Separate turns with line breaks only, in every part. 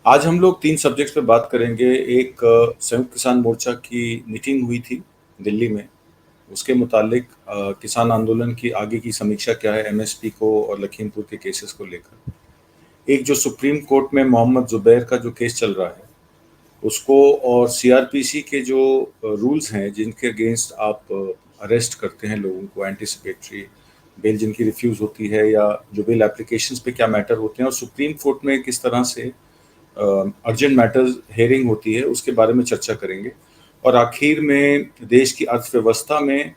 आज हम लोग 3 सब्जेक्ट्स पे बात करेंगे। एक संयुक्त किसान मोर्चा की मीटिंग हुई थी दिल्ली में, उसके मुतालिक किसान आंदोलन की आगे की समीक्षा क्या है एमएसपी को और लखीमपुर के केसेस को लेकर। एक जो सुप्रीम कोर्ट में मोहम्मद जुबैर का जो केस चल रहा है, उसको और सीआरपीसी के जो रूल्स हैं जिनके अगेंस्ट आप अरेस्ट करते हैं लोगों को, एंटीसिपेटरी बेल जिनकी रिफ्यूज़ होती है या जो बेल एप्लीकेशंस पे क्या मैटर होते हैं और सुप्रीम कोर्ट में किस तरह से अर्जेंट मैटर्स हेयरिंग होती है, उसके बारे में चर्चा करेंगे। और आखिर में देश की अर्थव्यवस्था में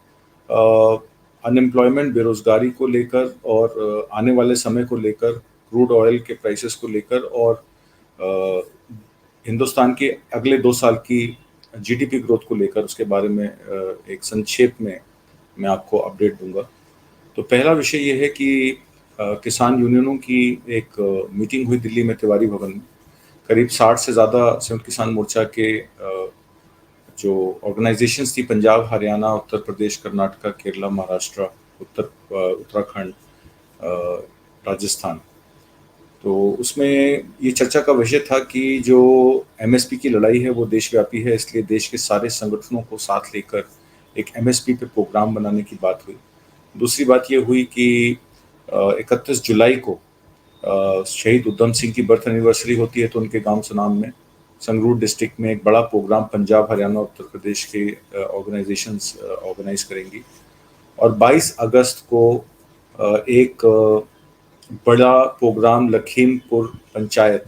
अनएम्प्लॉयमेंट, बेरोजगारी को लेकर और आने वाले समय को लेकर, क्रूड ऑयल के प्राइसेस को लेकर और हिंदुस्तान के अगले 2 साल की जीडीपी ग्रोथ को लेकर, उसके बारे में एक संक्षेप में मैं आपको अपडेट दूंगा। तो पहला विषय ये है कि किसान यूनियनों की एक मीटिंग हुई दिल्ली में तिवारी भवन में। करीब 60 से ज़्यादा संयुक्त किसान मोर्चा के जो ऑर्गेनाइजेशंस थी, पंजाब, हरियाणा, उत्तर प्रदेश, कर्नाटका, केरला, महाराष्ट्र, उत्तराखंड, राजस्थान। तो उसमें ये चर्चा का विषय था कि जो एमएसपी की लड़ाई है वो देशव्यापी है, इसलिए देश के सारे संगठनों को साथ लेकर एक एमएसपी पे प्रोग्राम बनाने की बात हुई। दूसरी बात ये हुई कि 31 जुलाई को शहीद उधम सिंह की बर्थ एनिवर्सरी होती है, तो उनके गांव सुनाम में, संगरूर डिस्ट्रिक्ट में एक बड़ा प्रोग्राम पंजाब, हरियाणा, उत्तर प्रदेश के ऑर्गेनाइजेशंस ऑर्गेनाइज करेंगी। और 22 अगस्त को एक बड़ा प्रोग्राम लखीमपुर पंचायत,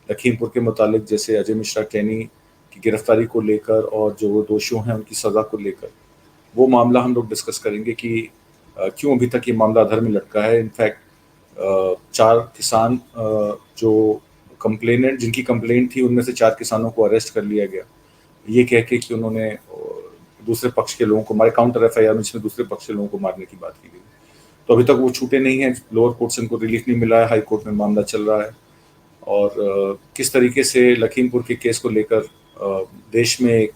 लखीमपुर के मुतालिक, जैसे अजय मिश्रा टैनी की गिरफ्तारी को लेकर और जो वो दोषियों हैं उनकी सज़ा को लेकर, वो मामला हम लोग डिस्कस करेंगे कि क्यों अभी तक ये मामला अधर में लटका है। इनफैक्ट 4 किसान जो कंप्लेनेंट, जिनकी कंप्लेंट थी, उनमें से 4 किसानों को अरेस्ट कर लिया गया, ये कह के कि उन्होंने दूसरे पक्ष के लोगों को मारे, काउंटर एफआईआर में जिसमें दूसरे पक्ष के लोगों को मारने की बात की गई। तो अभी तक वो छूटे नहीं हैं, लोअर कोर्ट से उनको रिलीफ नहीं मिला है, हाई कोर्ट में मामला चल रहा है। और किस तरीके से लखीमपुर के केस को लेकर देश में एक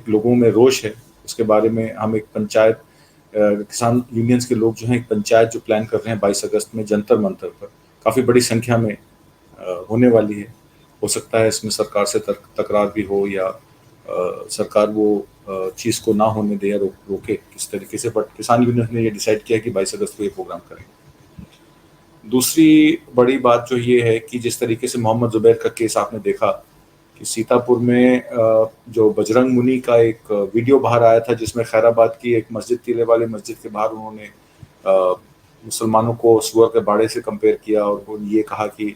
लोगों में रोष है, उसके बारे में हम एक पंचायत, किसान यूनियंस के लोग जो हैं एक पंचायत जो प्लान कर रहे हैं 22 अगस्त में जंतर मंतर पर, काफ़ी बड़ी संख्या में होने वाली है। हो सकता है इसमें सरकार से तकरार भी हो या सरकार वो चीज़ को ना होने दे या रोके किस तरीके से, बट किसान यूनियन ने ये डिसाइड किया कि 22 अगस्त को ये प्रोग्राम करेंगे। दूसरी बड़ी बात जो ये है कि जिस तरीके से मोहम्मद जुबैर का केस आपने देखा कि सीतापुर में जो बजरंग मुनि का एक वीडियो बाहर आया था, जिसमें खैराबाद की एक मस्जिद, टीले वाली मस्जिद के बाहर उन्होंने मुसलमानों को सुअर के बाड़े से कंपेयर किया और वो ये कहा कि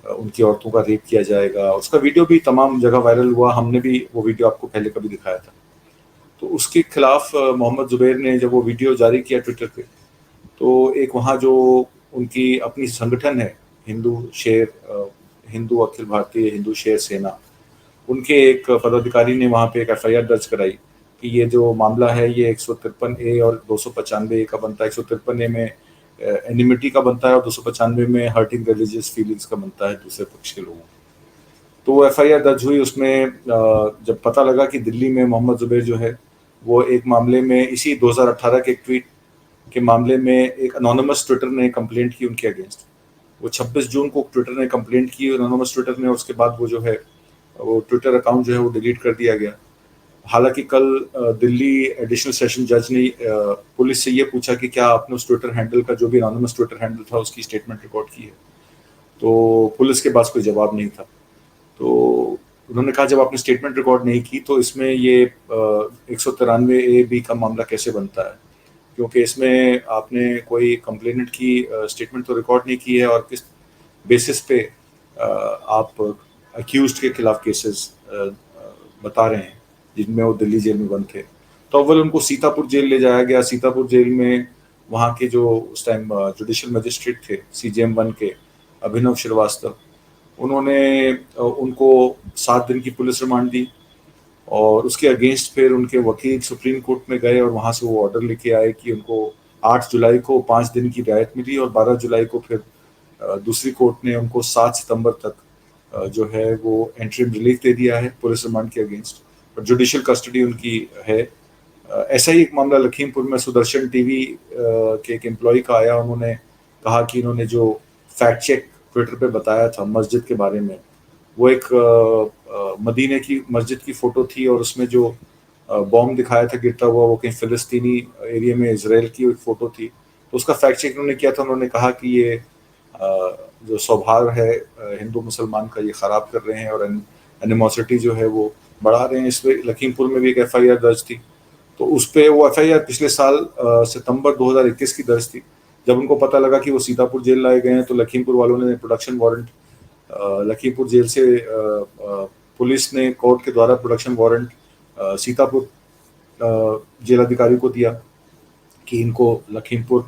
उनकी औरतों का रेप किया जाएगा। उसका वीडियो भी तमाम जगह वायरल हुआ, हमने भी वो वीडियो आपको पहले कभी दिखाया था। तो उसके खिलाफ मोहम्मद जुबैर ने जब वो वीडियो जारी किया ट्विटर पे, तो एक वहाँ जो उनकी अपनी संगठन है, हिंदू अखिल भारतीय हिंदू शेर सेना, उनके एक पदाधिकारी ने वहाँ पे एक एफआईआर दर्ज कराई कि ये जो मामला है ये 153A और 295A का बनता है। 153A में एनिमिटी का बनता है और 295 में हर्टिंग रिलीजियस फीलिंग्स का बनता है दूसरे पक्ष के लोगों। तो वो एफआईआर दर्ज हुई, उसमें जब पता लगा कि दिल्ली में मोहम्मद जुबैर जो है वो एक मामले में, इसी 2018 के एक ट्वीट के मामले में, एक अनोनिमस ट्विटर ने कंप्लेंट की उनके अगेंस्ट। वो 26 जून को ट्विटर ने कंप्लेंट की अनोनिमस ट्विटर ने, उसके बाद वो जो है वो ट्विटर अकाउंट जो है वो डिलीट कर दिया गया। हालांकि कल दिल्ली एडिशनल सेशन जज ने पुलिस से ये पूछा कि क्या आपने उस ट्विटर हैंडल का, जो भी अनोनिमस ट्विटर हैंडल था, उसकी स्टेटमेंट रिकॉर्ड की है। तो पुलिस के पास कोई जवाब नहीं था। तो उन्होंने कहा जब आपने स्टेटमेंट रिकॉर्ड नहीं की तो इसमें ये 193A का मामला कैसे बनता है, क्योंकि इसमें आपने कोई कंप्लेनेंट की स्टेटमेंट तो रिकॉर्ड नहीं की है, और किस बेसिस पे आप अक्यूज्ड के खिलाफ केसेस बता रहे हैं जिनमें वो दिल्ली जेल में बंद थे। तो अव्वल उनको सीतापुर जेल ले जाया गया। सीतापुर जेल में वहाँ के जो उस टाइम जुडिशियल मजिस्ट्रेट थे CJM-1 के, अभिनव श्रीवास्तव, उन्होंने उनको 7 दिन की पुलिस रिमांड दी और उसके अगेंस्ट फिर उनके वकील सुप्रीम कोर्ट में गए और वहाँ से वो ऑर्डर लेके आए कि उनको 8 जुलाई को 5 दिन की रियायत मिली और 12 जुलाई को फिर दूसरी कोर्ट ने उनको 7 सितंबर तक जो है वो एंट्रीम रिलीफ दे दिया है पुलिस रिमांड के अगेंस्ट, और जुडिशियल कस्टडी उनकी है। ऐसा ही एक मामला लखीमपुर में सुदर्शन टीवी के एक एम्प्लॉय का आया। उन्होंने कहा कि इन्होंने जो फैक्ट चेक ट्विटर पे बताया था मस्जिद के बारे में, वो एक मदीने की मस्जिद की फ़ोटो थी और उसमें जो बॉम्ब दिखाया था गिरता हुआ, वो कहीं फ़िलिस्तीनी एरिया में इसराइल की एक फ़ोटो थी। तो उसका फैक्ट चेक उन्होंने किया था, उन्होंने कहा कि ये जो स्वभाव है हिंदू मुसलमान का, ये ख़राब कर रहे हैं और एनिमोसिटी जो है वो बढ़ा रहे हैं। इसमें लखीमपुर में भी एक एफआईआर दर्ज थी, तो उस पे वो एफआईआर पिछले साल सितंबर 2021 की दर्ज थी। जब उनको पता लगा कि वो सीतापुर जेल लाए गए हैं, तो लखीमपुर वालों ने प्रोडक्शन वारंट, लखीमपुर जेल से पुलिस ने कोर्ट के द्वारा प्रोडक्शन वारंट सीतापुर जेल अधिकारी को दिया कि इनको लखीमपुर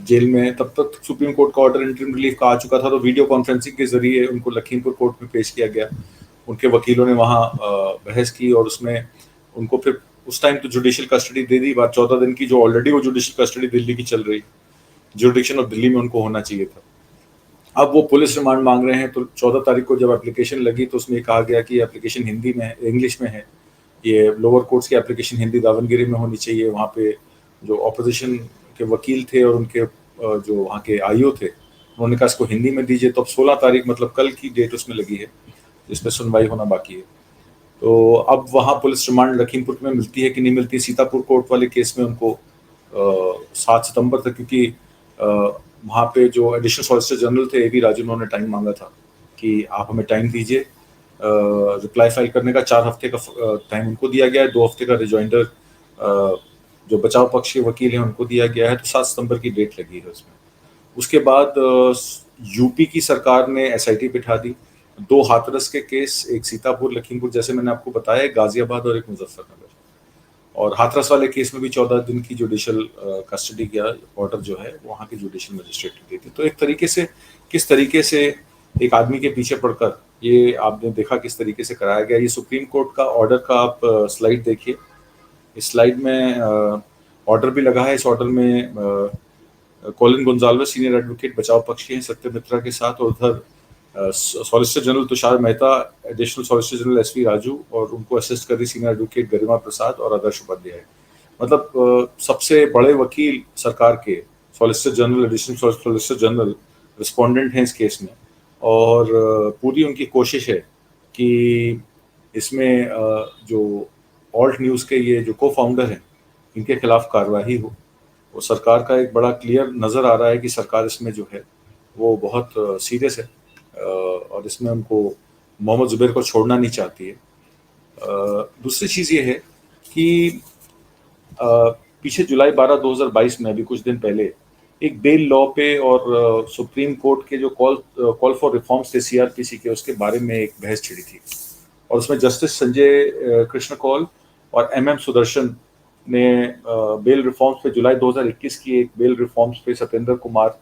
जेल में, तब तक सुप्रीम कोर्ट का ऑर्डर इंटरिम रिलीफ का आ चुका था, तो वीडियो कॉन्फ्रेंसिंग के जरिए उनको लखीमपुर कोर्ट में पेश किया गया। उनके वकीलों ने वहाँ बहस की और उसमें उनको फिर उस टाइम तो जुडिशियल कस्टडी दे दी, बात 14 दिन की, जो ऑलरेडी वो जुडिशियल कस्टडी दिल्ली की चल रही, जुडिक्शन ऑफ दिल्ली में उनको होना चाहिए था। अब वो पुलिस रिमांड मांग रहे हैं, तो 14 तारीख को जब एप्लीकेशन लगी तो उसमें कहा गया कि एप्लीकेशन हिंदी में है, इंग्लिश में है। ये लोअर कोर्ट्स की एप्लीकेशन हिंदी दावनगिरी में होनी चाहिए। वहाँ पे जो ऑपोजिशन के वकील थे और उनके जो वहाँ के आईओ थे, उन्होंने कहा इसको हिंदी में दीजिए। तो अब 16 तारीख मतलब कल की डेट उसमें लगी है, जिसमें सुनवाई होना बाकी है। तो अब वहाँ पुलिस रिमांड लखीमपुर में मिलती है कि नहीं मिलती। सीतापुर कोर्ट वाले केस में उनको 7 सितंबर तक, क्योंकि वहाँ पे जो एडिशनल सॉलिसिटर जनरल थे ए बी राजू, उन्होंने टाइम मांगा था कि आप हमें टाइम दीजिए रिप्लाई फाइल करने का। 4 हफ्ते का टाइम उनको दिया गया है, 2 हफ्ते का रिजॉइंडर जो बचाव पक्ष के वकील हैं उनको दिया गया है। तो 7 सितंबर की डेट लगी है उसमें। उसके बाद यूपी की सरकार ने एसआईटी बिठा दी। 2 हाथरस के केस, एक सीतापुर लखीमपुर जैसे मैंने आपको बताया, एक गाजियाबाद और एक मुजफ्फरनगर। और हाथरस वाले केस में भी 14 दिन की जुडिशियल कस्टडी का ऑर्डर जो है वहाँ के जुडिशियल मजिस्ट्रेट ने दी थी। तो एक तरीके से किस तरीके से एक आदमी के पीछे पड़कर ये आपने देखा किस तरीके से कराया गया। ये सुप्रीम कोर्ट का ऑर्डर का आप स्लाइड देखिए। इस स्लाइड में ऑर्डर भी लगा है। इस ऑर्डर में कॉलिन गोंजाल्वेस सीनियर एडवोकेट बचाव पक्ष के हैं सत्य मित्रा के साथ, और उधर solicitor general Tushar Mehta, additional solicitor general SV Raju, और उनको असिस्ट कर रही सीनियर एडवोकेट गरिमा प्रसाद और आदर्श उपाध्याय। मतलब सबसे बड़े वकील सरकार के solicitor general, additional solicitor general respondent हैं इस केस में। और पूरी उनकी कोशिश है कि इसमें जो ऑल्ट न्यूज़ के ये जो को फाउंडर हैं इनके खिलाफ कार्रवाई हो। वो सरकार का एक बड़ा क्लियर नज़र आ रहा है कि सरकार इसमें जो है वो बहुत सीरियस है, और इसमें उनको मोहम्मद जुबैर को छोड़ना नहीं चाहती है। दूसरी चीज़ ये है कि पीछे जुलाई 12, 2022 में, अभी कुछ दिन पहले, एक बेल लॉ पे और सुप्रीम कोर्ट के जो कॉल फॉर रिफॉर्म्स थे सीआरपीसी के, उसके बारे में एक बहस छिड़ी थी। और उसमें जस्टिस संजय कृष्ण कौल और एमएम सुदर्शन ने बेल रिफॉर्म्स पे, जुलाई 2021 की एक बेल रिफॉर्म्स पे सत्येंद्र कुमार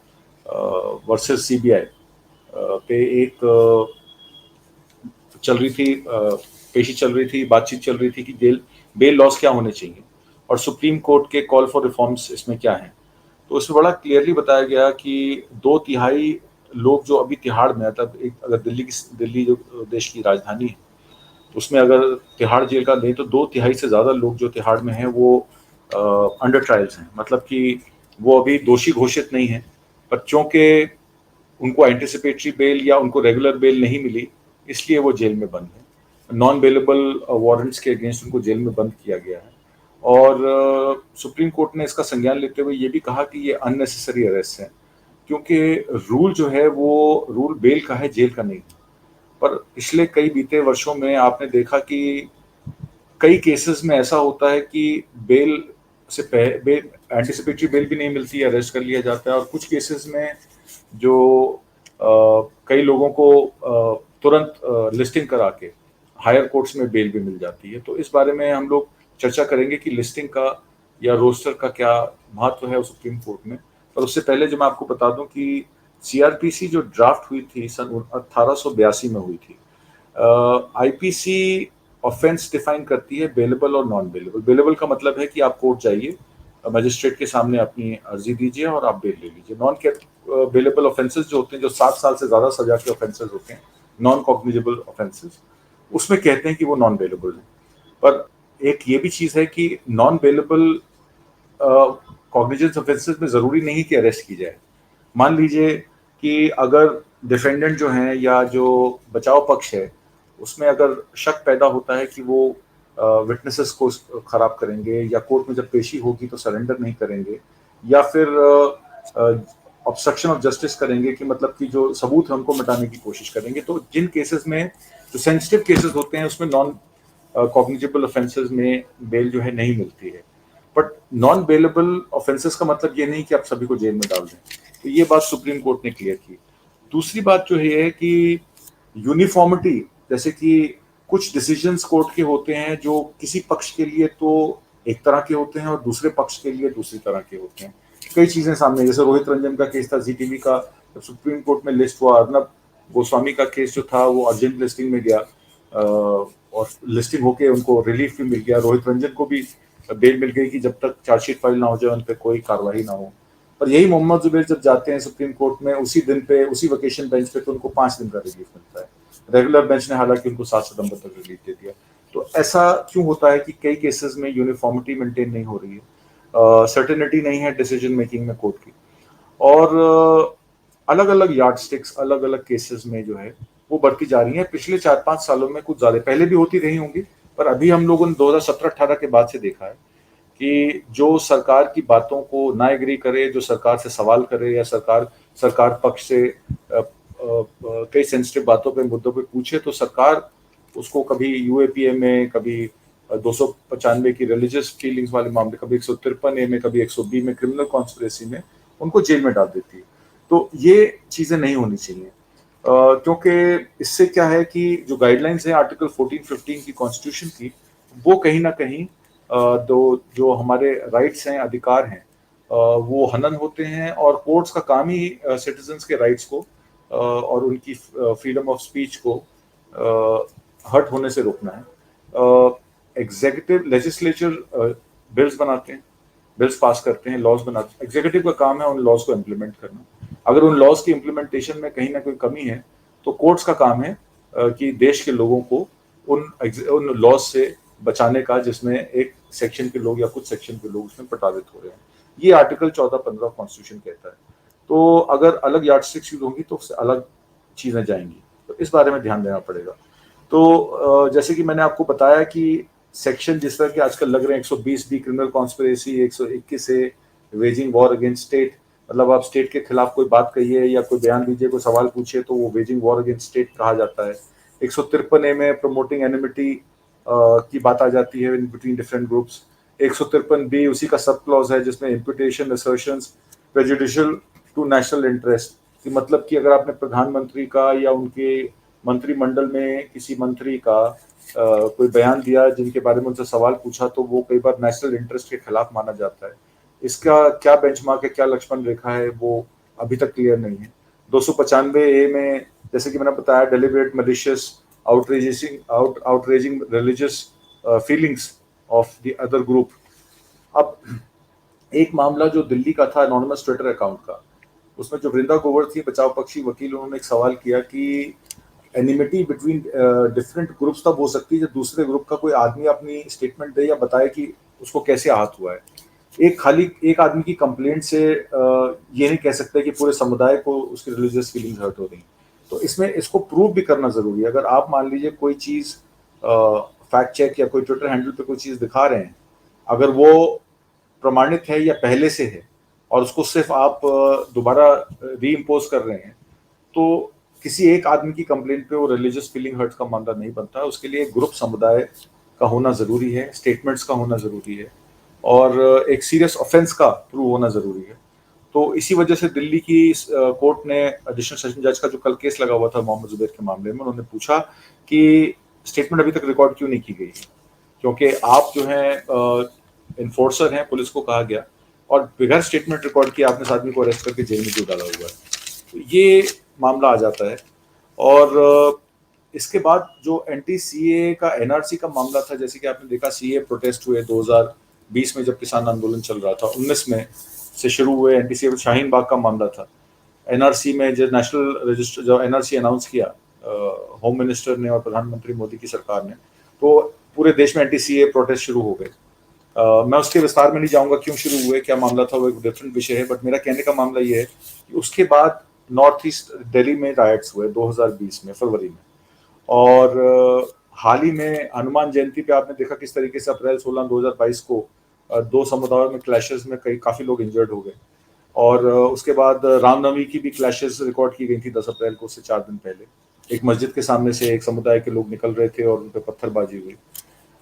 वर्सेस सीबीआई पे एक चल रही थी, पेशी चल रही थी, बातचीत चल रही थी कि बेल लॉस क्या होने चाहिए और सुप्रीम कोर्ट के कॉल फॉर रिफॉर्म्स इसमें क्या है। तो उसमें बड़ा क्लियरली बताया गया कि 2/3 लोग जो अभी तिहाड़ में, मतलब एक अगर दिल्ली जो देश की राजधानी है, तो उसमें अगर तिहाड़ जेल का नहीं तो 2/3 से ज़्यादा लोग जो तिहाड़ में हैं वो अंडर ट्रायल्स हैं। मतलब कि वो अभी दोषी घोषित नहीं है, पर चूंकि उनको एंटिसिपेटरी बेल या उनको रेगुलर बेल नहीं मिली, इसलिए वो जेल में बंद है। नॉन बेलेबल वारंट्स के अगेंस्ट उनको जेल में बंद किया गया है। और सुप्रीम कोर्ट ने इसका संज्ञान लेते हुए ये भी कहा कि ये अननेसेसरी अरेस्ट है, क्योंकि रूल जो है वो रूल बेल का है, जेल का नहीं। पर पिछले कई बीते वर्षों में आपने देखा कि कई केसेस में ऐसा होता है कि बेल से पहले एंटिसिपेटरी बेल भी नहीं मिलती, अरेस्ट कर लिया जाता है। और कुछ केसेस में जो कई लोगों को तुरंत लिस्टिंग करा के हायर कोर्ट्स में बेल भी मिल जाती है। तो इस बारे में हम लोग चर्चा करेंगे कि लिस्टिंग का या रोस्टर का क्या महत्व है सुप्रीम कोर्ट में। पर उससे पहले जो मैं आपको बता दूं कि सीआरपीसी जो ड्राफ्ट हुई थी सन 1882 में हुई थी। आईपीसी ऑफेंस डिफाइन करती है बेलेबल और नॉन बेलेबल। बेलेबल का मतलब है कि आप कोर्ट जाइए, मजिस्ट्रेट के सामने अपनी अर्जी दीजिए और आप बेल ले लीजिए। नॉन बेलेबल ऑफेंसेस जो होते हैं, जो 7 साल से ज्यादा सजा के ऑफेंसेस होते हैं, नॉन कॉग्निजेबल ऑफेंसेस, उसमें कहते हैं कि वो नॉन बेलेबल है। पर एक ये भी चीज है कि नॉन बेलेबल कॉग्निजेंस ऑफेंसेस में जरूरी नहीं कि अरेस्ट की जाए। मान लीजिए कि अगर डिफेंडेंट जो हैं या जो बचाव पक्ष है उसमें अगर शक पैदा होता है कि वो विटनेसेस को खराब करेंगे या कोर्ट में जब पेशी होगी तो सरेंडर नहीं करेंगे या फिर ऑब्स्ट्रक्शन ऑफ जस्टिस करेंगे कि मतलब कि जो सबूत है उनको मिटाने की कोशिश करेंगे, तो जिन केसेस में जो सेंसिटिव केसेस होते हैं उसमें नॉन कॉग्निजेबल ऑफेंसेस में बेल जो है नहीं मिलती है। बट नॉन बेलेबल ऑफेंसेस का मतलब ये नहीं कि आप सभी को जेल में डाल दें, तो ये बात सुप्रीम कोर्ट ने क्लियर की। दूसरी बात जो है कि यूनिफॉर्मिटी, जैसे कि कुछ डिसीजंस कोर्ट के होते हैं जो किसी पक्ष के लिए तो एक तरह के होते हैं और दूसरे पक्ष के लिए दूसरी तरह के होते हैं। कई चीजें सामने, जैसे रोहित रंजन का केस था ZTV का, जब सुप्रीम कोर्ट में लिस्ट हुआ, अर्नब गोस्वामी का केस जो था वो अर्जेंट लिस्टिंग में गया और लिस्टिंग होके उनको रिलीफ भी मिल गया। रोहित रंजन को भी बेल मिल गई कि जब तक चार्जशीट फाइल ना हो जाए उन पर कोई कार्रवाई ना हो। पर यही मोहम्मद जुबैर जब जाते हैं सुप्रीम कोर्ट में उसी दिन पे उसी वेकेशन बेंच पे तो उनको 5 दिन का रिलीफ मिलता है। रेगुलर बेंच ने हालांकि उनको 7 सितंबर तक रिलीफ दे दिया। तो ऐसा क्यों होता है कि कई केसेस में यूनिफॉर्मिटी मेंटेन नहीं हो रही है, सर्टेनिटी नहीं है डिसीजन मेकिंग में कोर्ट की, और अलग अलग यार्ड स्टिक्स अलग अलग केसेस में जो है वो बढ़ती जा रही है। पिछले 4-5 सालों में कुछ ज्यादा, पहले भी होती रही होंगी पर अभी हम लोगों ने 2017-18 के बाद से देखा है कि जो सरकार की बातों को ना एग्री करे, जो सरकार से सवाल करे या सरकार पक्ष से कई सेंसिटिव बातों पे मुद्दों पे पूछे तो सरकार उसको कभी UAPA में, कभी 295 की रिलीजियस फीलिंग्स वाले मामले, कभी 153A में, कभी 100B में क्रिमिनल कॉन्स्पिरेसी में उनको जेल में डाल देती है। तो ये चीजें नहीं होनी चाहिए, क्योंकि इससे क्या है कि जो गाइडलाइंस है आर्टिकल 14-15 की कॉन्स्टिट्यूशन की, वो कहीं ना कहीं जो हमारे राइट्स हैं, अधिकार हैं, वो हनन होते हैं। और कोर्ट्स का काम ही सिटीजन्स के राइट्स को और उनकी फ्रीडम ऑफ स्पीच को हर्ट होने से रोकना है। एग्जीक्यूटिव लेजिस्लेचर बिल्स बनाते हैं, बिल्स पास करते हैं, लॉज बनाते हैं। एग्जीक्यूटिव का काम है उन लॉज को इम्प्लीमेंट करना। अगर उन लॉज की इम्प्लीमेंटेशन में कहीं ना कोई कमी है तो कोर्ट्स का काम है कि देश के लोगों को उन लॉज से बचाने का जिसमें एक सेक्शन के लोग या कुछ सेक्शन के लोग उसमें प्रताड़ित हो रहे हैं। ये आर्टिकल 14-15 कॉन्स्टिट्यूशन कहता है। तो अगर अलग यार्डस्टिक्स यूज होंगी तो उससे अलग चीजें जाएंगी, तो इस बारे में ध्यान देना पड़ेगा। तो जैसे कि मैंने आपको बताया कि सेक्शन जिस तरह के आजकल लग रहे हैं 120B क्रिमिनल कॉन्स्पिरेसी, 121 है वेजिंग वॉर अगेंस्ट स्टेट, मतलब आप स्टेट के खिलाफ कोई बात कहिए या कोई बयान दीजिए, कोई सवाल पूछिए तो वो वेजिंग वॉर अगेंस्ट स्टेट कहा जाता है। 153A में प्रमोटिंग एनिमिटी की बात आ जाती है in between different groups. 153B उसी का सब क्लॉज है जिसमें imputation, assertions prejudicial to national interest, कि मतलब कि अगर आपने प्रधानमंत्री का या उनके मंत्रिमंडल में किसी मंत्री का कोई बयान दिया जिनके बारे में उनसे सवाल पूछा तो वो कई बार नेशनल इंटरेस्ट के खिलाफ माना जाता है। इसका क्या बेंचमार्क है, क्या लक्ष्मण रेखा है, वो अभी तक क्लियर नहीं है। 295A में जैसे कि मैंने बताया, deliberate malicious outraging religious feelings of the other group। अब एक मामला जो दिल्ली का था एनोनिमस ट्विटर अकाउंट का, उसमें जो वृंदा गोवर थी बचाव पक्षी वकील, उन्होंने एक सवाल किया कि एनिमिटी बिटवीन डिफरेंट ग्रुप्स तब हो सकती है जब दूसरे ग्रुप का कोई आदमी अपनी स्टेटमेंट दे या बताए कि उसको कैसे आहत हुआ है। एक आदमी की कंप्लेंट से ये नहीं कह सकते कि पूरे समुदाय को उसकी रिलीजियस फीलिंग्स हर्ट हो रही। तो इसमें इसको प्रूव भी करना जरूरी है। अगर आप मान लीजिए कोई चीज फैक्ट चेक या कोई ट्विटर हैंडल पे कोई चीज दिखा रहे हैं, अगर वो प्रमाणित है या पहले से है और उसको सिर्फ आप दोबारा री इम्पोज कर रहे हैं, तो किसी एक आदमी की कंप्लेंट पे वो रिलीजियस फीलिंग हर्ट का मामला नहीं बनता है। उसके लिए ग्रुप समुदाय का होना जरूरी है, स्टेटमेंट्स का होना जरूरी है और एक सीरियस ऑफेंस का प्रूव होना जरूरी है। तो इसी वजह से दिल्ली की कोर्ट ने एडिशनल सेशन जज का जो कल केस लगा हुआ था मोहम्मद जुबैर के मामले में, उन्होंने पूछा कि स्टेटमेंट अभी तक रिकॉर्ड क्यों नहीं की गई, क्योंकि आप जो है इन्फोर्सर हैं, पुलिस को कहा गया, और बगैर स्टेटमेंट रिकॉर्ड किए आपने इस आदमी को अरेस्ट करके जेल में क्यों डाला हुआ है। तो ये मामला आ जाता है। और इसके बाद जो NTCA का NRC का मामला था, जैसे कि आपने देखा CA प्रोटेस्ट हुए 2020 में जब किसान आंदोलन चल रहा था, 19 में से शुरू हुए। NTCA शाहीन बाग का मामला था। NRC में जो नेशनल रजिस्टर, जो NRC अनाउंस किया होम मिनिस्टर ने और प्रधानमंत्री मोदी की सरकार ने, तो पूरे देश में NTCA प्रोटेस्ट शुरू हो गए। मैं उसके विस्तार में नहीं जाऊंगा क्यों शुरू हुए, क्या मामला था, वो एक डिफरेंट विषय है। बट मेरा कहने का मामला ये है कि उसके बाद नॉर्थ ईस्ट दिल्ली में राइट्स हुए 2020 में फरवरी में, और हाल ही में हनुमान जयंती पे आपने देखा किस तरीके से अप्रैल 16 2022 को दो समुदायों में क्लैशेस में काफी लोग इंजर्ड हो गए, और उसके बाद रामनवमी की भी क्लैशेस रिकॉर्ड की गई थी 10 अप्रैल को, उससे 4 दिन पहले एक मस्जिद के सामने से एक समुदाय के लोग निकल रहे थे और उन पर पत्थरबाजी हुई।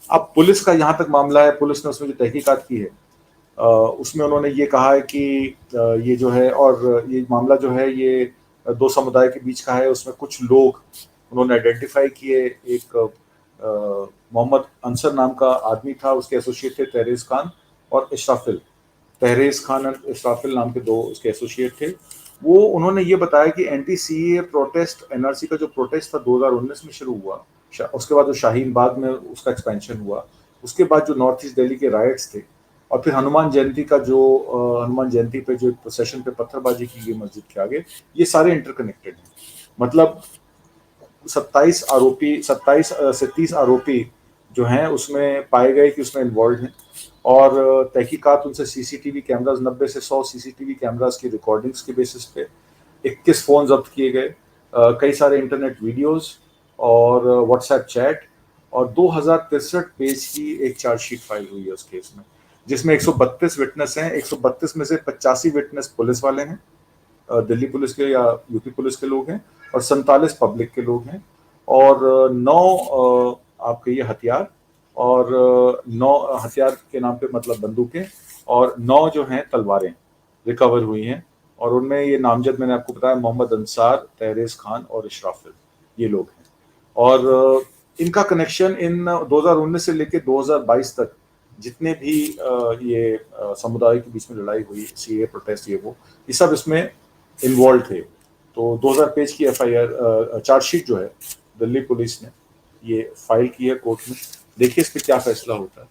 अब पुलिस का यहाँ तक मामला है, पुलिस ने उसमें जो तहकीकात की है उसमें उन्होंने ये कहा है कि ये जो है, और ये मामला जो है ये दो समुदाय के बीच का है। उसमें कुछ लोग उन्होंने आइडेंटिफाई किए, एक मोहम्मद अंसर नाम का आदमी था, उसके एसोसिएट थे तहरेज खान और इशराफिल, तहरेज खान और इशराफिल नाम के दो उसके एसोसिएट थे। वो उन्होंने ये बताया कि एंटी सीए प्रोटेस्ट, एनआरसी का जो प्रोटेस्ट था 2019 में शुरू हुआ, उसके बाद जो शाहीन बाग में उसका एक्सपेंशन हुआ, उसके बाद जो नॉर्थ ईस्ट दिल्ली के राइट्स थे, और फिर हनुमान जयंती का जो हनुमान जयंती पे जो प्रोसेशन पे पत्थरबाजी की गई मस्जिद के आगे, ये सारे इंटरकनेक्टेड हैं। मतलब 27 से 30 आरोपी जो हैं उसमें पाए गए कि उसमें इन्वॉल्व हैं, और तहकीकात उनसे सीसीटीवी कैमरास 90 से 100 सीसीटीवी कैमरास की रिकॉर्डिंग्स के बेसिस पे 21 फोन जब्त किए गए, कई सारे इंटरनेट वीडियोस और व्हाट्सएप चैट, और 2063 पेज की एक चार्जशीट फाइल हुई है उस केस में, जिसमें 132 विटनेस हैं। 132 में से 85 विटनेस पुलिस वाले हैं, दिल्ली पुलिस के या यूपी पुलिस के लोग हैं, और 47 पब्लिक के लोग हैं, और 9 आपके ये हथियार, और 9 हथियार के नाम पे मतलब बंदूकें, और 9 जो हैं तलवारें रिकवर हुई हैं, और उनमें ये नामजद मैंने आपको बताया मोहम्मद अंसार, तहरेज खान और इशराफिल, ये लोग हैं। और इनका कनेक्शन इन 2019 से लेकर 2022 तक जितने भी ये समुदाय के बीच में लड़ाई हुई, सीए प्रोटेस्ट, ये सब इसमें इन्वॉल्व थे। तो 2000 पेज की एफआईआर चार्जशीट जो है दिल्ली पुलिस ने ये फाइल की है कोर्ट में। देखिए इस पर क्या फैसला होता है।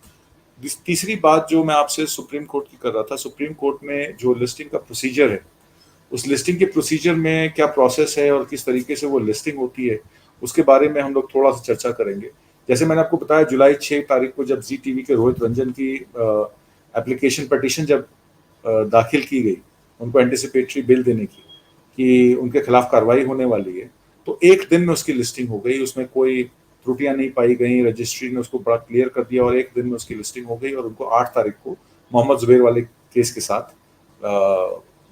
तीसरी बात जो मैं आपसे सुप्रीम कोर्ट की कर रहा था, सुप्रीम कोर्ट में जो लिस्टिंग का प्रोसीजर है, उस लिस्टिंग के प्रोसीजर में क्या प्रोसेस है और किस तरीके से वो लिस्टिंग होती है, उसके बारे में हम लोग थोड़ा सा चर्चा करेंगे। जैसे मैंने आपको बताया, जुलाई 6 तारीख को जब जी टीवी के रोहित रंजन की एप्लीकेशन पटिशन जब दाखिल की गई उनको एंटिसिपेटरी बिल देने की, कि उनके खिलाफ कार्रवाई होने वाली है, तो एक दिन में उसकी लिस्टिंग हो गई, उसमें कोई त्रुटियां नहीं पाई गई, रजिस्ट्री ने उसको बड़ा क्लियर कर दिया, और एक दिन में उसकी लिस्टिंग हो गई, और उनको 8 तारीख को मोहम्मद जुबैर वाले केस के साथ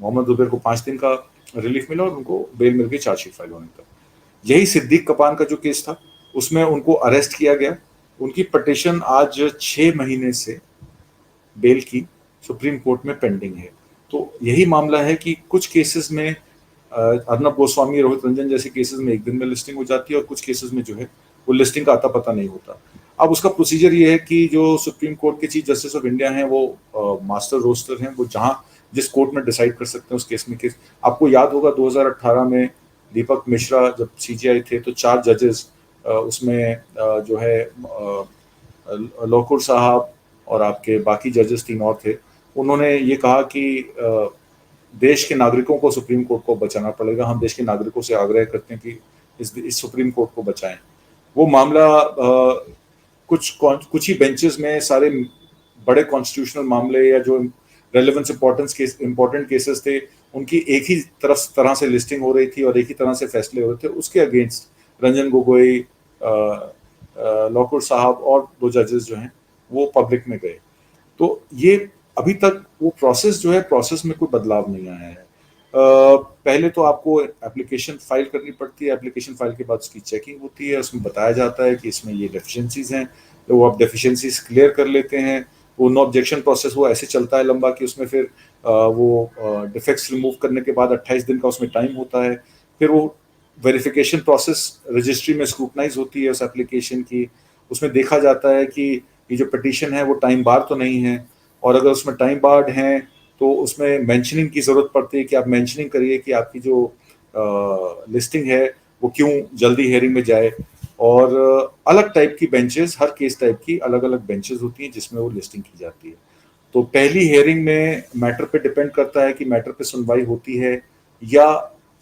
मोहम्मद जुबैर को 5 दिन का रिलीफ मिला और उनको बेल मिल गई चार्जशीट फाइल होने तक। यही सिद्दीक कपान का जो केस था उसमें उनको अरेस्ट किया गया, उनकी पटिशन आज 6 महीने से बेल की सुप्रीम कोर्ट में पेंडिंग है। तो यही मामला है कि कुछ केसेस में अर्नब गोस्वामी, रोहित रंजन जैसे केसेस में एक दिन में लिस्टिंग हो जाती है, और कुछ केसेस में जो है वो लिस्टिंग का अता पता नहीं होता। अब उसका प्रोसीजर ये है कि जो सुप्रीम कोर्ट के चीफ जस्टिस ऑफ इंडिया हैं वो मास्टर रोस्टर हैं, वो जहां जिस कोर्ट में डिसाइड कर सकते हैं उस केस में। केस आपको याद होगा 2018 में दीपक मिश्रा जब सीजीआई थे तो 4 जजेस उसमें जो है लोकुर साहब और आपके बाकी जजेस 3 और थे, उन्होंने ये कहा कि देश के नागरिकों को सुप्रीम कोर्ट को बचाना पड़ेगा, हम देश के नागरिकों से आग्रह करते हैं कि इस सुप्रीम कोर्ट को बचाएं। वो मामला कुछ ही बेंचेस में सारे बड़े कॉन्स्टिट्यूशनल मामले या जो रेलेवेंस इंपॉर्टेंट केसेस थे उनकी एक ही तरह से लिस्टिंग हो रही थी और एक ही तरह से फैसले हो रहे थे, उसके अगेंस्ट रंजन गोगोई, लोकुर साहब और 2 जजेस जो हैं वो पब्लिक में गए। तो ये अभी तक वो प्रोसेस जो है, प्रोसेस में कोई बदलाव नहीं आया है। पहले तो आपको एप्लीकेशन फाइल करनी पड़ती है, एप्लीकेशन फाइल के बाद उसकी चेकिंग होती है, उसमें बताया जाता है कि इसमें ये डेफिशिएंसीज हैं, तो वो आप डेफिशिएंसीज क्लियर कर लेते हैं। वो नो ऑब्जेक्शन प्रोसेस वो ऐसे चलता है लंबा कि उसमें फिर वो डिफेक्ट्स रिमूव करने के बाद 28 दिन का उसमें टाइम होता है। फिर वो वेरिफिकेशन प्रोसेस रजिस्ट्री में स्क्रूटनाइज होती है उस एप्लीकेशन की, उसमें देखा जाता है कि ये जो पिटीशन है वो टाइम बार तो नहीं है, और अगर उसमें टाइम बार्ड हैं तो उसमें मेंशनिंग की ज़रूरत पड़ती है कि आप मेंशनिंग करिए कि आपकी जो लिस्टिंग है वो क्यों जल्दी हेयरिंग में जाए। और अलग टाइप की बेंचेस, हर केस टाइप की अलग अलग बेंचेस होती हैं जिसमें वो लिस्टिंग की जाती है। तो पहली हेयरिंग में मैटर पे डिपेंड करता है कि मैटर पे सुनवाई होती है या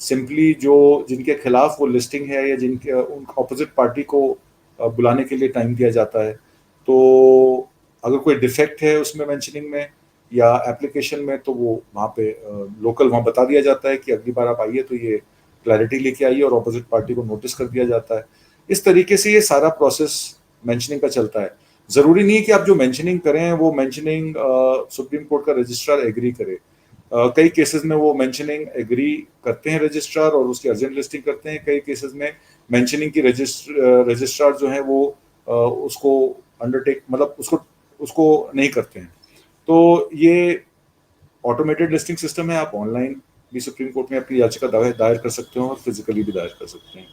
सिंपली जो जिनके खिलाफ वो लिस्टिंग है या जिनके उन अपोजिट पार्टी को बुलाने के लिए टाइम दिया जाता है। तो अगर कोई डिफेक्ट है उसमें मेंशनिंग में या एप्लीकेशन में तो वो वहाँ पे लोकल वहाँ बता दिया जाता है कि अगली बार आप आइए तो ये क्लैरिटी लेके आइए, और ऑपोजिट पार्टी को नोटिस कर दिया जाता है। इस तरीके से ये सारा प्रोसेस मेंशनिंग का चलता है। जरूरी नहीं है कि आप जो मेंशनिंग करें वो मेंशनिंग सुप्रीम कोर्ट का रजिस्ट्रार एग्री करे। कई केसेस में वो मेंशनिंग एग्री करते हैं रजिस्ट्रार और उसकी अर्जेंट लिस्टिंग करते हैं। कई केसेस में मेंशनिंग की रजिस्ट्रार जो है वो उसको अंडरटेक मतलब उसको नहीं करते हैं। तो ये ऑटोमेटेड लिस्टिंग सिस्टम है। आप ऑनलाइन भी सुप्रीम कोर्ट में अपनी याचिका दायर कर सकते हो और फिजिकली भी दायर कर सकते हैं।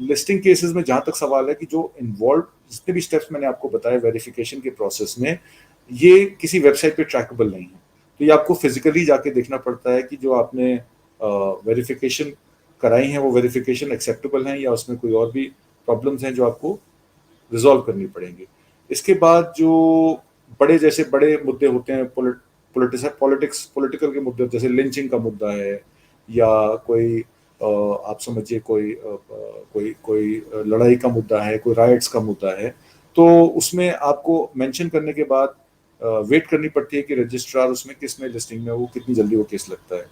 लिस्टिंग केसेस में जहां तक सवाल है कि जो इन्वॉल्व जितने भी स्टेप्स मैंने आपको बताए वेरिफिकेशन के प्रोसेस में, ये किसी वेबसाइट पे ट्रैकेबल नहीं है। तो ये आपको फिजिकली जाके देखना पड़ता है कि जो आपने वेरिफिकेशन कराई हैं वो वेरिफिकेशन एक्सेप्टेबल हैं या उसमें कोई और भी प्रॉब्लम्स हैं जो आपको रिजॉल्व करनी पड़ेंगी। इसके बाद जो बड़े मुद्दे होते हैं, पॉलिटिकल के मुद्दे, जैसे लिंचिंग का मुद्दा है या कोई आप समझिए कोई लड़ाई का मुद्दा है, कोई राइट्स का मुद्दा है, तो उसमें आपको मेंशन करने के बाद वेट करनी पड़ती है कि रजिस्ट्रार उसमें किस में लिस्टिंग में वो कितनी जल्दी वो केस लगता है।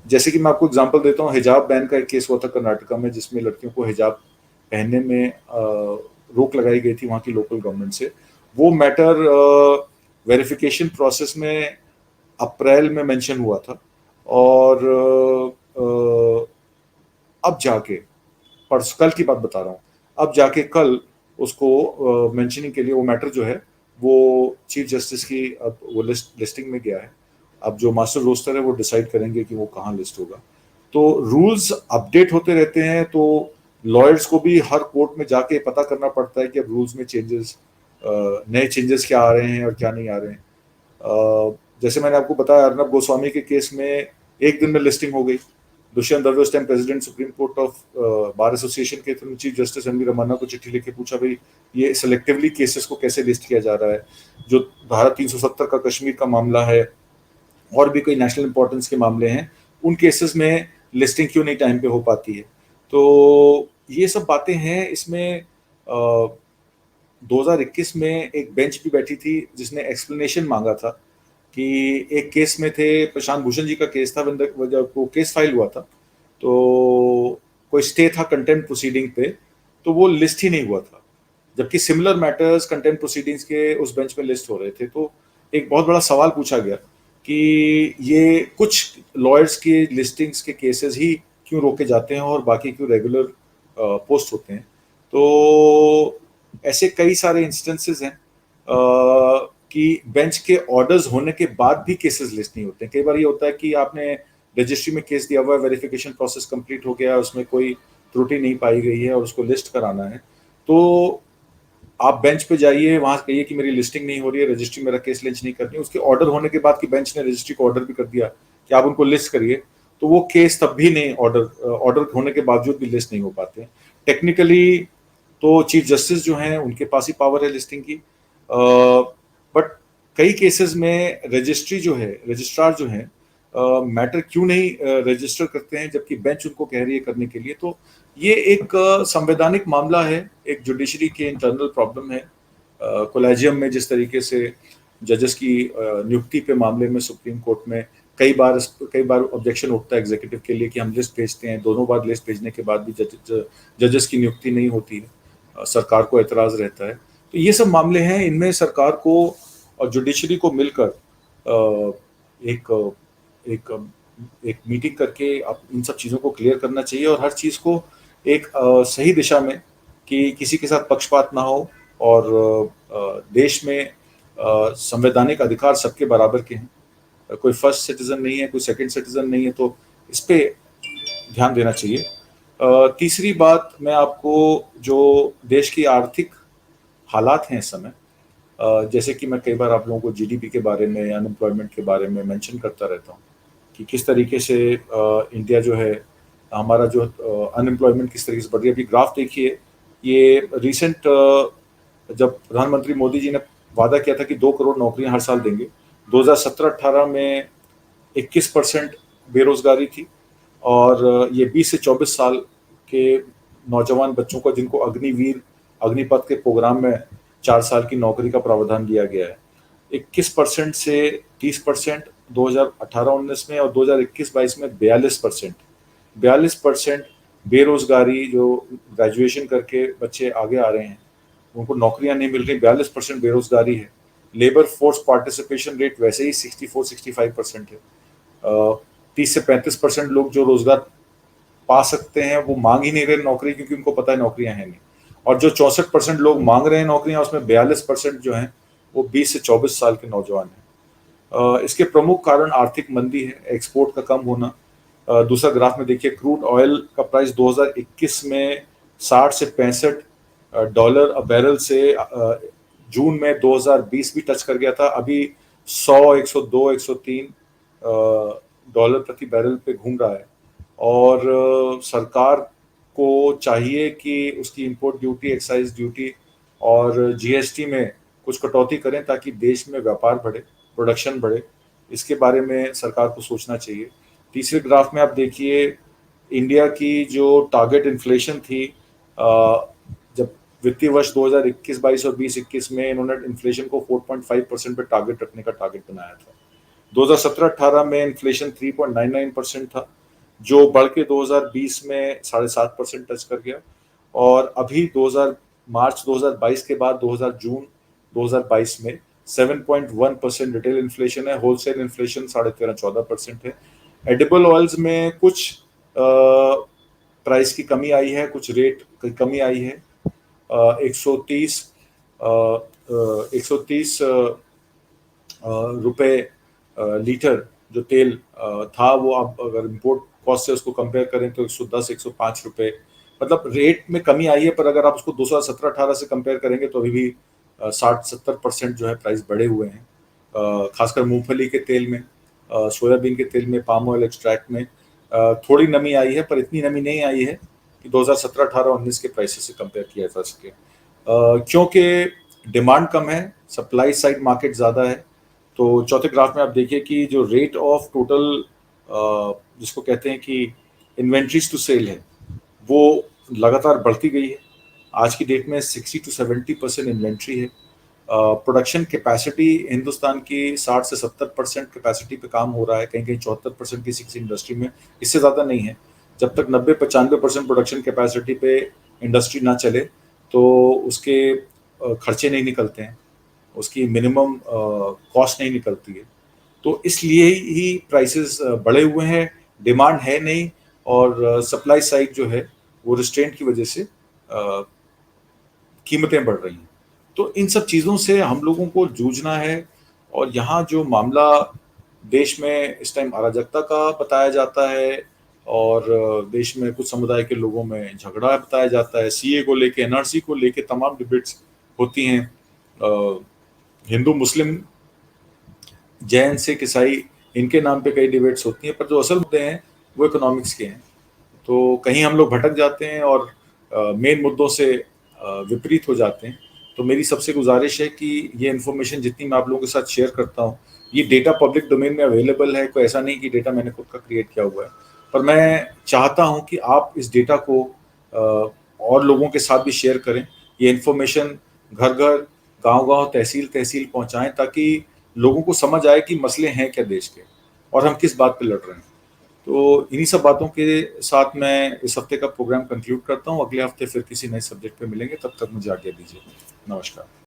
जैसे कि मैं आपको एग्जांपल देता हूँ, हिजाब बैन का एक केस हुआ था कर्नाटका में, जिसमें लड़कियों को हिजाब पहनने में रोक लगाई गई थी वहाँ की लोकल गवर्नमेंट से। वो मैटर वेरिफिकेशन प्रोसेस में अप्रैल में मेंशन हुआ था, और अब जाके कल की बात बता रहा हूँ, अब जाके कल उसको मेंशनिंग के लिए वो मैटर जो है वो चीफ जस्टिस की अब वो लिस्टिंग में गया है। अब जो मास्टर रोस्टर है वो डिसाइड करेंगे कि वो कहाँ लिस्ट होगा। तो रूल्स अपडेट होते रहते हैं, तो लॉयर्स को भी हर कोर्ट में जाके पता करना पड़ता है कि अब रूल्स में चेंजेस, नए चेंजेस क्या आ रहे हैं और क्या नहीं आ रहे हैं। जैसे मैंने आपको बताया, अर्नब गोस्वामी के केस में एक दिन में लिस्टिंग हो गई। दुष्यंत दवे उस time president supreme court of bar association के थे, चीफ जस्टिस एम वी रमन्ना को चिट्ठी लिख के पूछा, भाई ये सिलेक्टिवली केसेस को कैसे लिस्ट किया जा रहा है, जो धारा 370 का कश्मीर का मामला है और भी कोई नेशनल इंपॉर्टेंस के मामले हैं, उन केसेस में लिस्टिंग क्यों नहीं टाइम पे हो पाती है। तो ये सब बातें हैं। इसमें 2021 में एक बेंच भी बैठी थी जिसने एक्सप्लेनेशन मांगा था कि एक केस में थे, प्रशांत भूषण जी का केस था, जब वो केस फाइल हुआ था तो कोई स्टे था कंटेम्प्ट प्रोसीडिंग पे, तो वो लिस्ट ही नहीं हुआ था, जबकि सिमिलर मैटर्स कंटेम्प्ट प्रोसीडिंग्स के उस बेंच में लिस्ट हो रहे थे। तो एक बहुत बड़ा सवाल पूछा गया कि ये कुछ लॉयर्स की लिस्टिंग्स के केसेस ही क्यों रोके जाते हैं और बाकी क्यों रेगुलर पोस्ट होते हैं। तो ऐसे कई सारे इंस्टेंसेस हैं कि बेंच के ऑर्डर्स होने के बाद भी केसेस लिस्ट नहीं होते। कई बार ये होता है कि आपने रजिस्ट्री में केस दिया हुआ है, वेरिफिकेशन प्रोसेस कंप्लीट हो गया, उसमें कोई त्रुटि नहीं पाई गई है और उसको लिस्ट कराना है, तो आप बेंच पे जाइए, वहां कहिए कि मेरी लिस्टिंग नहीं हो रही है, रजिस्ट्री मेरा केस लिंच नहीं करनी। उसके ऑर्डर होने के बाद कि बेंच ने रजिस्ट्री को ऑर्डर भी कर दिया कि आप उनको लिस्ट करिए, तो वो केस तब भी नहीं, ऑर्डर होने के बावजूद भी लिस्ट नहीं हो पाते। टेक्निकली तो चीफ जस्टिस जो हैं उनके पास ही पावर है लिस्टिंग की, बट कई केसेस में रजिस्ट्रार जो है मैटर क्यों नहीं रजिस्टर करते हैं जबकि बेंच उनको कह रही है करने के लिए। तो ये एक संवैधानिक मामला है, एक जुडिशरी के इंटरनल प्रॉब्लम है। कोलेजियम में जिस तरीके से जजेस की नियुक्ति पे मामले में सुप्रीम कोर्ट में कई बार ऑब्जेक्शन उठता है एग्जीक्यूटिव के लिए कि हम लिस्ट भेजते हैं, दोनों बार लिस्ट भेजने के बाद भी जजेस की नियुक्ति नहीं होती है, सरकार को एतराज रहता है। तो ये सब मामले हैं, इनमें सरकार को और जुडिशरी को मिलकर एक एक एक मीटिंग करके आप इन सब चीज़ों को क्लियर करना चाहिए और हर चीज़ को एक सही दिशा में, कि किसी के साथ पक्षपात ना हो और देश में संवैधानिक अधिकार सबके बराबर के हैं। कोई फर्स्ट सिटीजन नहीं है, कोई सेकंड सिटीजन नहीं है, तो इस पे ध्यान देना चाहिए। तीसरी बात, मैं आपको जो देश की आर्थिक हालात हैं इस समय, जैसे कि मैं कई बार आप लोगों को जीडीपी के बारे में, अनएम्प्लॉयमेंट के बारे में मेंशन करता रहता हूँ कि किस तरीके से इंडिया जो है, हमारा जो अनएम्प्लॉयमेंट किस तरीके से बढ़ रही है। अभी ग्राफ देखिए, ये रिसेंट जब प्रधानमंत्री मोदी जी ने वादा किया था कि 2 करोड़ नौकरियां हर साल देंगे, 2017-18 में 21% बेरोजगारी थी, और ये 20 से 24 साल के नौजवान बच्चों को जिनको अग्निवीर अग्निपथ के प्रोग्राम में 4 साल की नौकरी का प्रावधान दिया गया है, 21% से 30% 2018-19 में, और 2021-22 में 42%। 42% बेरोजगारी, जो ग्रेजुएशन करके बच्चे आगे आ रहे हैं उनको नौकरियां नहीं मिल रही, 42% बेरोजगारी है। लेबर फोर्स पार्टिसिपेशन रेट वैसे ही 64-65% है। 30 से 35% लोग जो रोजगार पा सकते हैं वो मांग ही नहीं रहे नौकरी, क्योंकि उनको पता है नौकरियां हैं नहीं। और जो 64% लोग मांग रहे हैं नौकरियां, उसमें 42% जो हैं वो 20 से 24 साल के नौजवान हैं। इसके प्रमुख कारण आर्थिक मंदी है, एक्सपोर्ट का कम होना। दूसरा ग्राफ में देखिए, क्रूड ऑयल का प्राइस 2021 में 60 से 65 डॉलर अ बैरल से जून में 2020 भी टच कर गया था। अभी 100, 102, 103 डॉलर प्रति बैरल पे घूम रहा है। और सरकार को चाहिए कि उसकी इंपोर्ट ड्यूटी, एक्साइज ड्यूटी और जीएसटी में कुछ कटौती करें, ताकि देश में व्यापार बढ़े, प्रोडक्शन बढ़े। इसके बारे में सरकार को सोचना चाहिए। तीसरे ग्राफ में आप देखिए, इंडिया की जो टारगेट इन्फ्लेशन थी, जब वित्तीय वर्ष 2021-22 और 20-21 में इन्होंने इन्फ्लेशन को 4.5% पे टारगेट रखने का टारगेट बनाया था। 2017-18 में इन्फ्लेशन 3.99% था, जो बढ़ के 2020 में 7.5% टच कर गया। और अभी 2000 मार्च 2022 के बाद जून 2022 में 7.1% रिटेल इन्फ्लेशन है। होलसेल इन्फ्लेशन 13.5-14% है। एडिबल ऑयल्स में कुछ प्राइस की कमी आई है, कुछ रेट की कमी आई है। 130 रुपए लीटर जो तेल था, वो आप अगर इंपोर्ट कॉस्ट से उसको कंपेयर करें तो 110-105 रुपए, मतलब रेट में कमी आई है। पर अगर आप उसको 2017-18 से कंपेयर करेंगे तो अभी भी 60-70% जो है प्राइस बढ़े हुए हैं। खासकर मूंगफली के तेल में, सोयाबीन के तेल में, पाम ऑयल एक्सट्रैक्ट में थोड़ी नमी आई है, पर इतनी नमी नहीं आई है कि 2017-18-19 के प्राइसेस से कंपेयर किया जा सके। क्योंकि डिमांड कम है, सप्लाई साइड मार्केट ज़्यादा है। तो चौथे ग्राफ में आप देखिए कि जो रेट ऑफ टोटल, जिसको कहते हैं कि इन्वेंट्रीज टू सेल है, वो लगातार बढ़ती गई है। आज की डेट में 60-70% इन्वेंट्री है। प्रोडक्शन कैपेसिटी हिंदुस्तान की 60 से 70% कैपेसिटी पे काम हो रहा है, कहीं कहीं 74% किसी इंडस्ट्री में, इससे ज़्यादा नहीं है। जब तक 90-95% प्रोडक्शन कैपेसिटी पे इंडस्ट्री ना चले तो उसके खर्चे नहीं निकलते हैं, उसकी मिनिमम कॉस्ट नहीं निकलती है। तो इसलिए ही प्राइसेस बढ़े हुए हैं, डिमांड है नहीं, और सप्लाई साइड जो है वो रिस्ट्रेंट की वजह से कीमतें बढ़ रही हैं। तो इन सब चीज़ों से हम लोगों को जूझना है। और यहाँ जो मामला देश में इस टाइम अराजकता का बताया जाता है, और देश में कुछ समुदाय के लोगों में झगड़ा बताया जाता है, सीए को लेके, एनआरसी को लेके तमाम डिबेट्स होती हैं। हिंदू, मुस्लिम, जैन, सिख, ईसाई, इनके नाम पे कई डिबेट्स होती हैं, पर जो असल मुद्दे हैं वो इकोनॉमिक्स के हैं। तो कहीं हम लोग भटक जाते हैं और मेन मुद्दों से विपरीत हो जाते हैं। तो मेरी सबसे गुजारिश है कि ये इन्फॉर्मेशन जितनी मैं आप लोगों के साथ शेयर करता हूँ, ये डेटा पब्लिक डोमेन में अवेलेबल है, कोई ऐसा नहीं कि डेटा मैंने खुद का क्रिएट किया हुआ है। पर मैं चाहता हूँ कि आप इस डेटा को और लोगों के साथ भी शेयर करें। ये इन्फॉर्मेशन घर घर, गांव गांव, तहसील तहसील पहुंचाएं, ताकि लोगों को समझ आए कि मसले हैं क्या देश के, और हम किस बात पे लड़ रहे हैं। तो इन्हीं सब बातों के साथ मैं इस हफ्ते का प्रोग्राम कंक्लूड करता हूँ। अगले हफ्ते फिर किसी नए सब्जेक्ट पे मिलेंगे, तब तक मुझे आज्ञा दीजिए। नमस्कार।